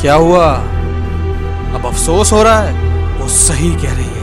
क्या हुआ? अब अफसोस हो रहा है? वो सही कह रही है।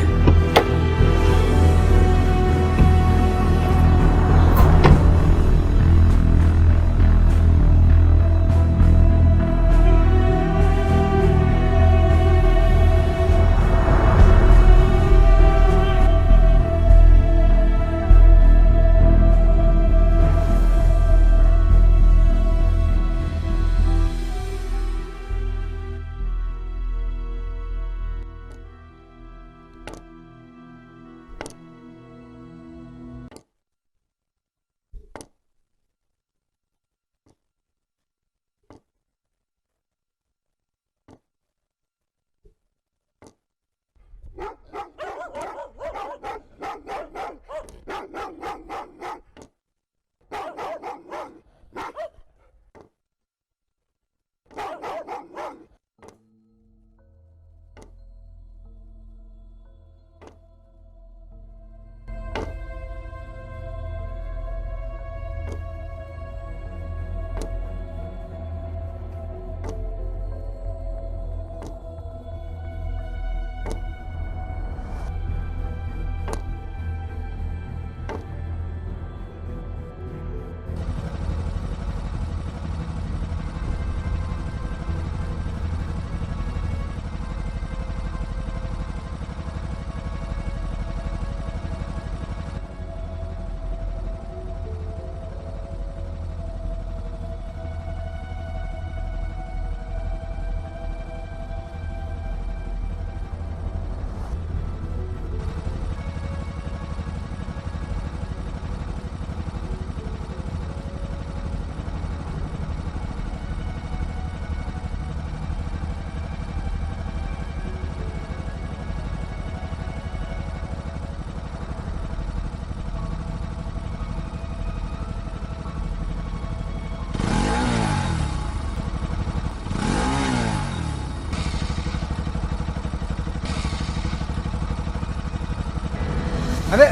अरे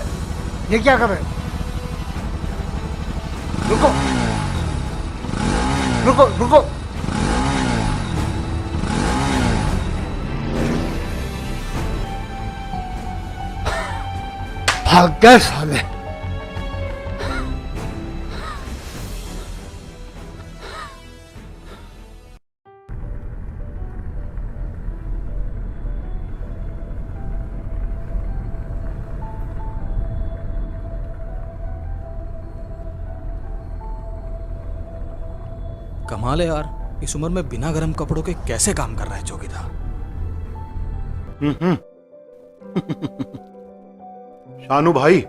ये क्या कर रहे हो? रुको रुको रुको। भाग गए साले। कमाल है यार, इस उम्र में बिना गर्म कपड़ों के कैसे काम कर रहा है चौकीदार। शानू भाई,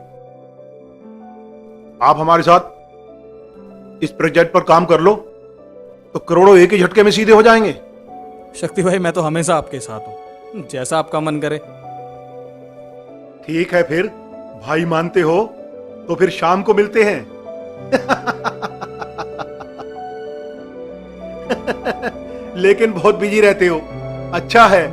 आप हमारे साथ इस प्रोजेक्ट पर काम कर लो तो करोड़ों एक ही झटके में सीधे हो जाएंगे। शक्ति भाई, मैं तो हमेशा आपके साथ हूँ, जैसा आपका मन करे। ठीक है, फिर भाई मानते हो तो फिर शाम को मिलते हैं। लेकिन बहुत बिजी रहते हो। अच्छा है।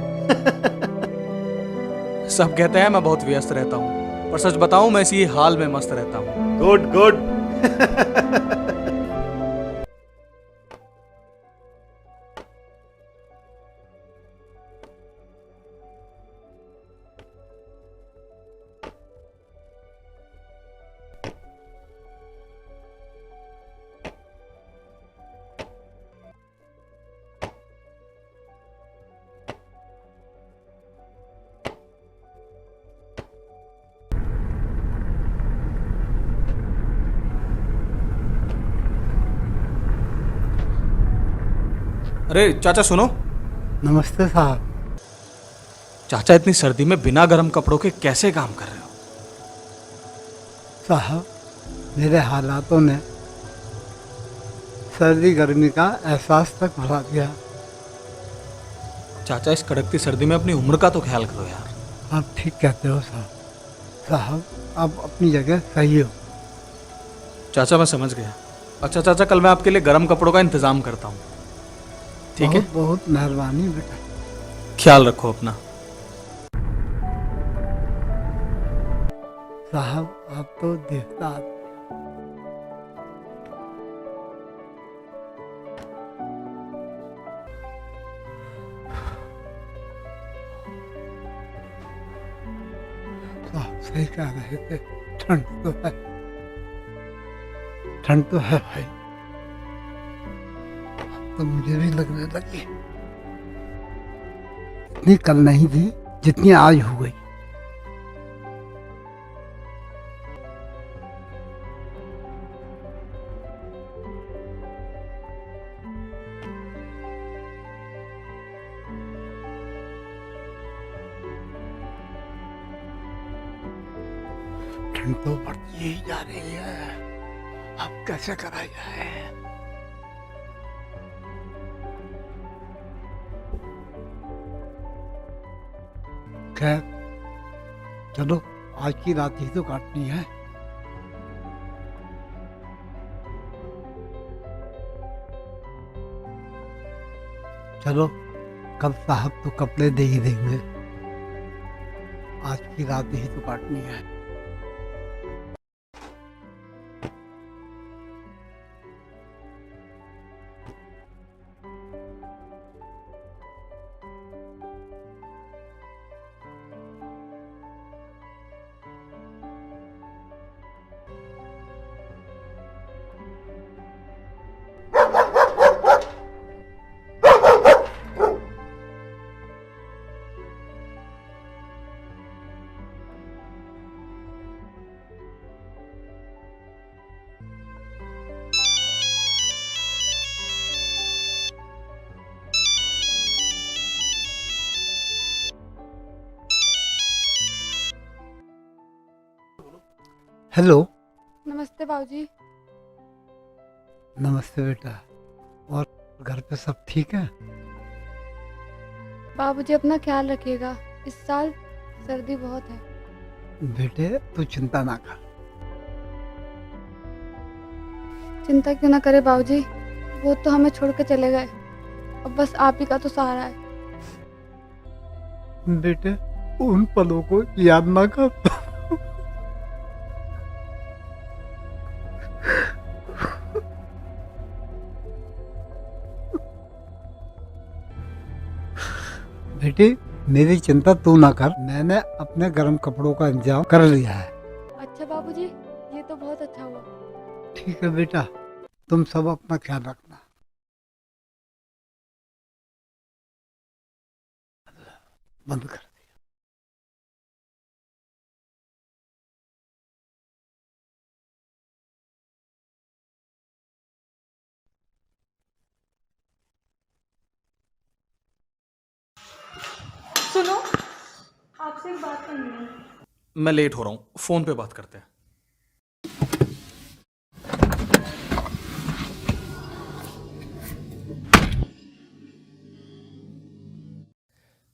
सब कहते हैं मैं बहुत व्यस्त रहता हूँ, पर सच बताऊं मैं इसी हाल में मस्त रहता हूँ। Good good. अरे चाचा सुनो। नमस्ते साहब। चाचा, इतनी सर्दी में बिना गर्म कपड़ों के कैसे काम कर रहे हो? साहब, मेरे हालातों ने सर्दी गर्मी का एहसास तक बढ़ा दिया। चाचा, इस कड़कती सर्दी में अपनी उम्र का तो ख्याल करो यार। आप ठीक कहते हो साहब। साहब, आप अपनी जगह सही हो। चाचा मैं समझ गया। अच्छा चाचा, कल मैं आपके लिए गर्म कपड़ों का इंतजाम करता हूँ, ठीक है? बहुत बहुत मेहरबानी बेटा। ख्याल रखो अपना। साहब, आप तो देवता आदमी। साहब सही कह रहे थे, ठंड तो है, ठंड तो है भाई। तो मुझे भी लगने लगी, इतनी कल नहीं थी जितनी आज हो गई। ठंड तो बढ़ती ही जा रही है, अब कैसे करा जाए। खैर चलो, आज की रात ही तो काटनी है। चलो, कल साहब तो कपड़े दे ही देंगे, आज की रात ही तो काटनी है। हेलो। नमस्ते बाबूजी। नमस्ते बेटा, और घर पे सब ठीक है? बाबूजी अपना ख्याल रखिएगा, इस साल सर्दी बहुत है। बेटे तू चिंता ना कर। चिंता क्यों ना करे बाबूजी, वो तो हमें छोड़ के चले गए, अब बस आप ही का तो सहारा है। बेटे उन पलों को याद ना कर। बेटी मेरी चिंता तू ना कर, मैंने अपने गर्म कपड़ों का इंतजाम कर लिया है। अच्छा बाबूजी, ये तो बहुत अच्छा हुआ। ठीक है बेटा, तुम सब अपना ख्याल रखना। बंद कर। सुनो, आपसे एक बात करनी है। मैं लेट हो रहा हूँ, फोन पे बात करते हैं।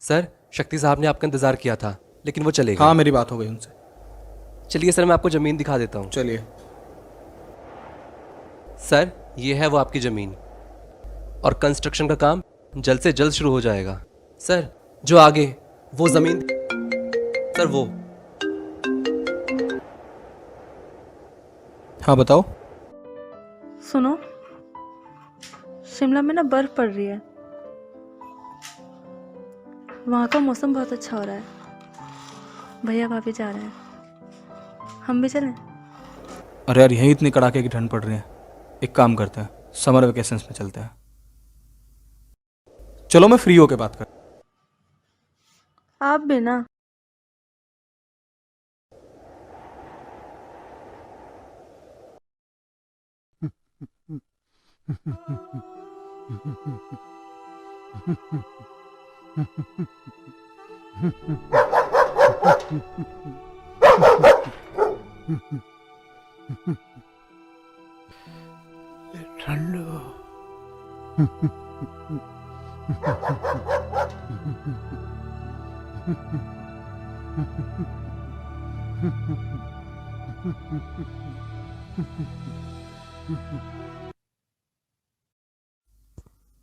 सर, शक्ति साहब ने आपका इंतज़ार किया था, लेकिन वो चले गए। हाँ, मेरी बात हो गई उनसे। चलिए सर, मैं आपको ज़मीन दिखा देता हूँ। चलिए। सर, ये है वो आपकी ज़मीन, और कंस्ट्रक्शन का काम जल्द से जल्द शुरू हो जाएगा। सर, जो आगे वो ज़मीन, सर वो। हाँ बताओ। सुनो, शिमला में ना बर्फ पड़ रही है, वहाँ का मौसम बहुत अच्छा हो रहा है। भैया भाभी जा रहे हैं, हम भी चलें? अरे यार, यहीं इतनी कड़ाके की ठंड पड़ रही है, एक काम करते हैं, समर वेकेशंस में चलते हैं। चलो, मैं फ्री होके बात कर। आप भी ना। ठंड।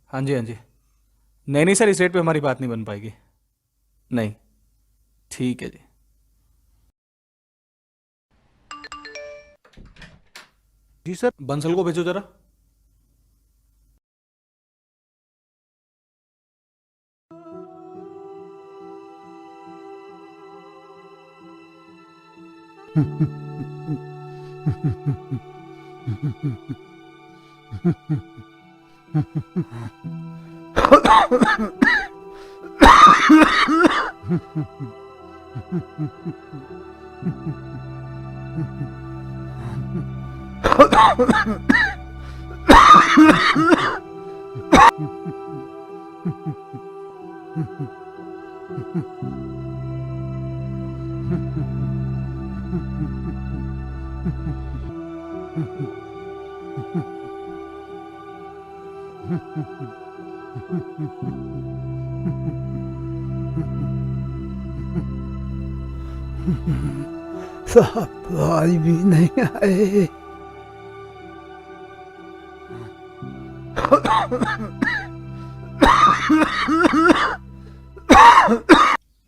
हाँ जी, हाँ जी। नहीं नहीं सर, इस रेट पे हमारी बात नहीं बन पाएगी। नहीं, ठीक है जी। जी सर, बंसल को भेजो जरा। साहब तो आज भी नहीं आए।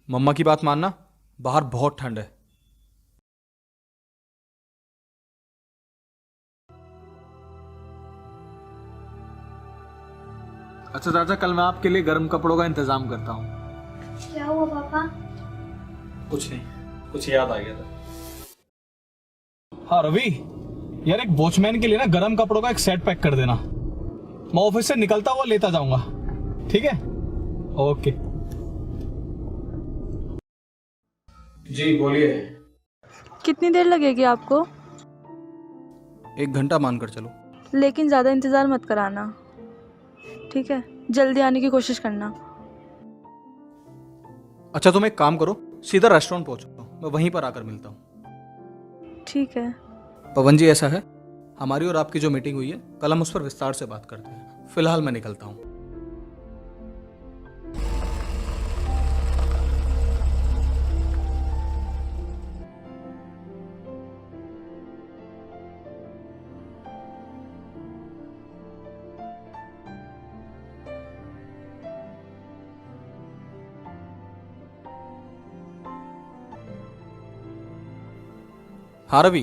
मम्मा की बात मानना, बाहर बहुत ठंड है। अच्छा चाचा, कल मैं आपके लिए गर्म कपड़ों का इंतजाम करता हूँ। क्या हुआ पापा? कुछ नहीं, कुछ याद आ गया था। हाँ रवि, यार एक वॉचमैन के लिए ना गर्म कपड़ों का एक सेट पैक कर देना। मैं ऑफिस से निकलता हुआ लेता जाऊंगा, ठीक है? ओके जी, बोलिए। कितनी देर लगेगी आपको? 1 घंटा मानकर चलो। लेकिन ज़्यादा इंतज़ार मत कराना, ठीक है? जल्दी आने की कोशिश करना। अच्छा तुम एक काम करो, सीधा रेस्टोरेंट पहुंचो, मैं वहीं पर आकर मिलता हूँ। ठीक है। पवन जी, ऐसा है, हमारी और आपकी जो मीटिंग हुई है कल, हम उस पर विस्तार से बात करते हैं। फिलहाल मैं निकलता हूँ। हाँ रवि,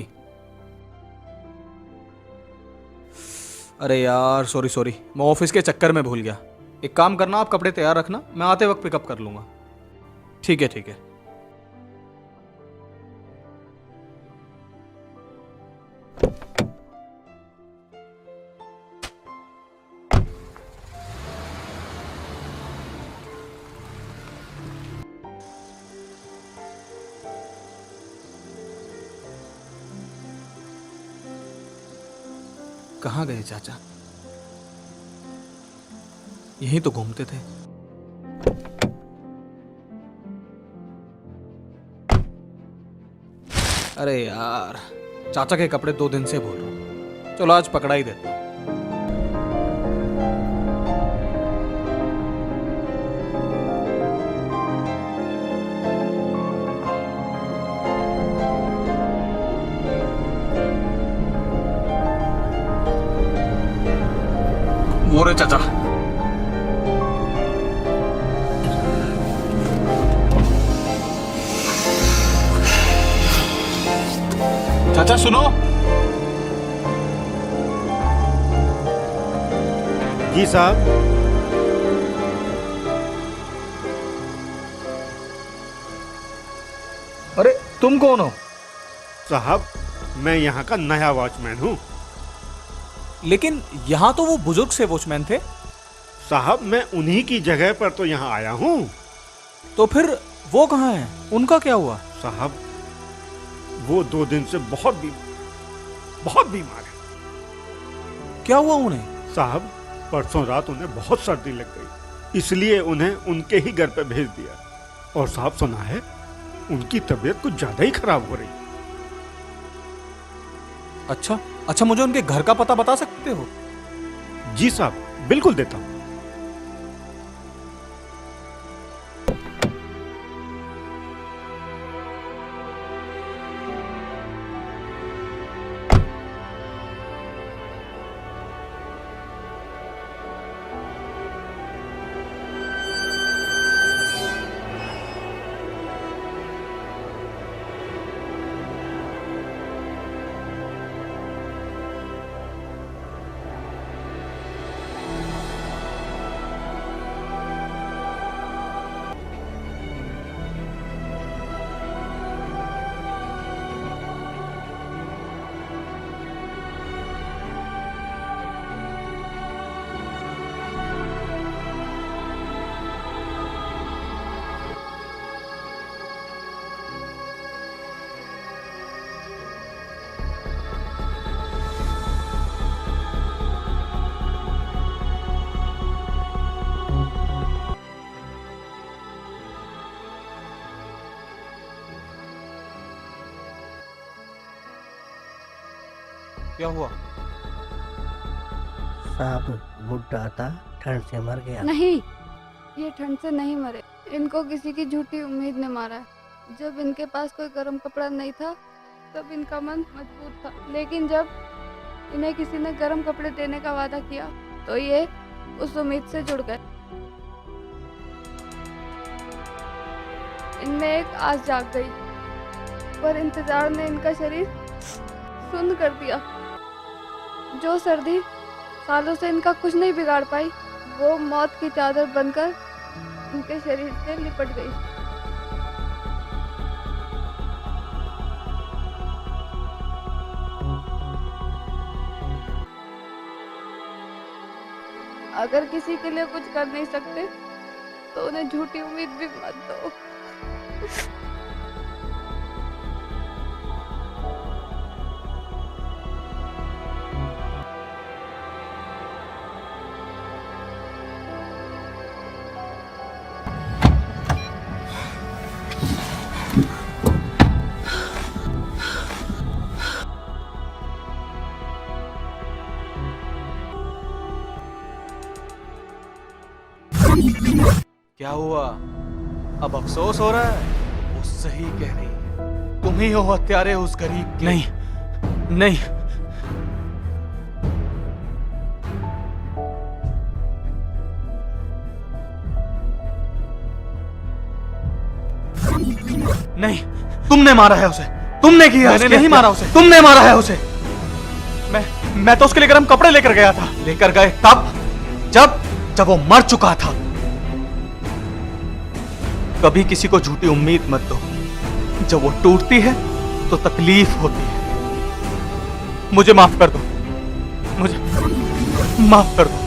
अरे यार सॉरी, मैं ऑफिस के चक्कर में भूल गया। एक काम करना, आप कपड़े तैयार रखना, मैं आते वक्त पिकअप कर लूंगा। ठीक है ठीक है। कहाँ गए चाचा? यहीं तो घूमते थे। अरे यार, चाचा के कपड़े 2 दिन से भूल रहा हूँ। चलो आज पकड़ा ही देता हूँ। वो रे चाचा। चाचा सुनो। जी साहब। अरे तुम कौन हो? साहब, मैं यहाँ का नया वॉचमैन हूँ। लेकिन यहाँ तो वो बुजुर्ग से वॉचमैन थे। साहब, मैं उन्हीं की जगह पर तो यहाँ आया हूँ। तो फिर वो कहाँ हैं? उनका क्या हुआ? साहब, वो 2 दिन से बहुत बीमार है। क्या हुआ उन्हें? साहब, परसों रात उन्हें बहुत सर्दी लग गई, इसलिए उन्हें उनके ही घर पे भेज दिया। और साहब, सुना है उनकी तबीयत कुछ ज्यादा ही खराब हो रही। अच्छा, मुझे उनके घर का पता बता सकते हो? जी साहब, बिल्कुल देता हूँ। क्या हुआ? साहब बुढ़ा था, ठंड से मर गया। नहीं, ये ठंड से नहीं मरे। इनको किसी की झूठी उम्मीद ने मारा है। जब इनके पास कोई गर्म कपड़ा नहीं था तब इनका मन मजबूत था, लेकिन जब इन्हें किसी ने गर्म कपड़े देने का वादा किया तो ये उस उम्मीद से जुड़ गए। इनमें एक आस जाग गई, पर इंतजार ने इनका शरीर सुन्न कर दिया। जो सर्दी सालों से इनका कुछ नहीं बिगाड़ पाई, वो मौत की चादर बनकर इनके शरीर से लिपट गई। अगर किसी के लिए कुछ कर नहीं सकते तो उन्हें झूठी उम्मीद भी मत दो। क्या हुआ? अब अफसोस हो रहा है? वो सही कह रही है, तुम ही हो हत्यारे उस गरीब के। नहीं, नहीं, नहीं, तुमने मारा है उसे, तुमने किया। मैंने नहीं मारा उसे, तुमने मारा है उसे। मैं तो उसके लिए गर्म कपड़े लेकर गया था। लेकर गए तब जब वो मर चुका था। कभी किसी को झूठी उम्मीद मत दो, जब वो टूटती है तो तकलीफ होती है। मुझे माफ कर दो, मुझे माफ कर दो।